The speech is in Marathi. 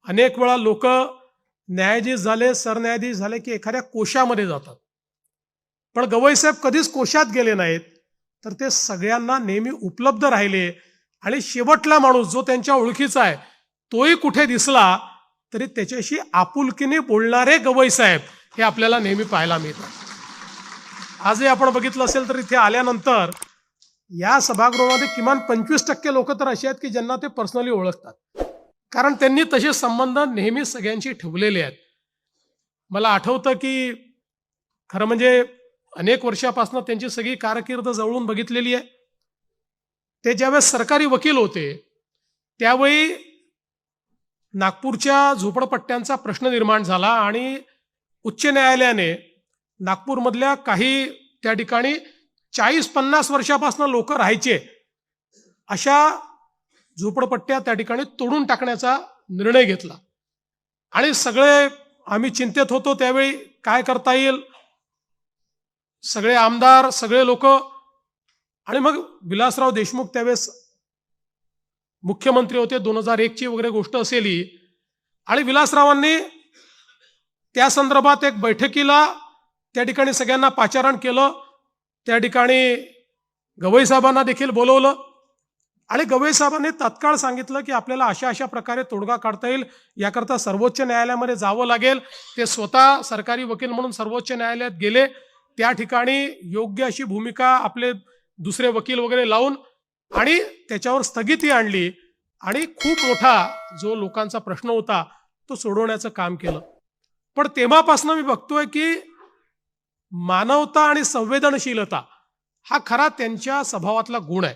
अनेक वेळा लोक न्यायाधीश झाले, सरन्यायाधीश झाले की एखाद्या कोशामध्ये जातात, पण गवई साहेब कधीच कोशात गेले नाहीत. तर ते सगळ्यांना नेहमी उपलब्ध राहिले आणि शेवटला माणूस जो त्यांच्या ओळखीचा आहे तोही कुठे दिसला तरी त्याच्याशी आपुलकीने बोलणारे गवई साहेब हे आपल्याला नेहमी पाहायला मिळतात. आजही आपण बघितलं असेल तर इथे आल्यानंतर या सभागृहामध्ये किमान 25% लोक तर असे आहेत की ज्यांना ते पर्सनली ओळखतात, कारण त्यांनी तसे संबंध नेहमी सगळ्यांशी ठेवलेले आहेत. मला आठवतं की खरं म्हणजे अनेक वर्षापासून त्यांची सगळी कारकीर्द जवळून बघितलेली आहे. ते ज्यावेळेस सरकारी वकील होते त्यावेळी नागपूरच्या झोपडपट्ट्यांचा प्रश्न निर्माण झाला आणि उच्च न्यायालयाने नागपूरमधल्या काही त्या ठिकाणी 40-50 वर्षापासून लोक राहायचे अशा झोपडपट्ट्या त्या ठिकाणी तोडून टाकण्याचा निर्णय घेतला. आणि सगळे आम्ही चिंतेत होतो त्यावेळी काय करता येईल, सगळे आमदार सगळे लोक. आणि मग विलासराव देशमुख त्यावेळेस मुख्यमंत्री होते, 2001 ची वगैरे गोष्ट असेल ही. आणि विलासरावांनी त्या संदर्भात एक बैठकीला त्या ठिकाणी सगळ्यांना पाचारण केलं. त्या ठिकाणी गवई साहेबांना देखील बोलवलं आणि गवई साहेबांनी तात्काळ सांगितलं की आपल्याला अशा अशा प्रकारे तोडगा काढता येईल, याकरता सर्वोच्च न्यायालयामध्ये जावं लागेल. ते स्वतः सरकारी वकील म्हणून सर्वोच्च न्यायालयात गेले. त्या ठिकाणी योग्य अशी भूमिका आपले दुसरे वकील वगैरे लावून आणि त्याच्यावर स्थगिती आणली आणि खूप मोठा जो लोकांचा प्रश्न होता तो सोडवण्याचं काम केलं. पण तेव्हापासून मी बघतोय की मानवता आणि संवेदनशीलता हा खरा त्यांच्या स्वभावातला गुण आहे.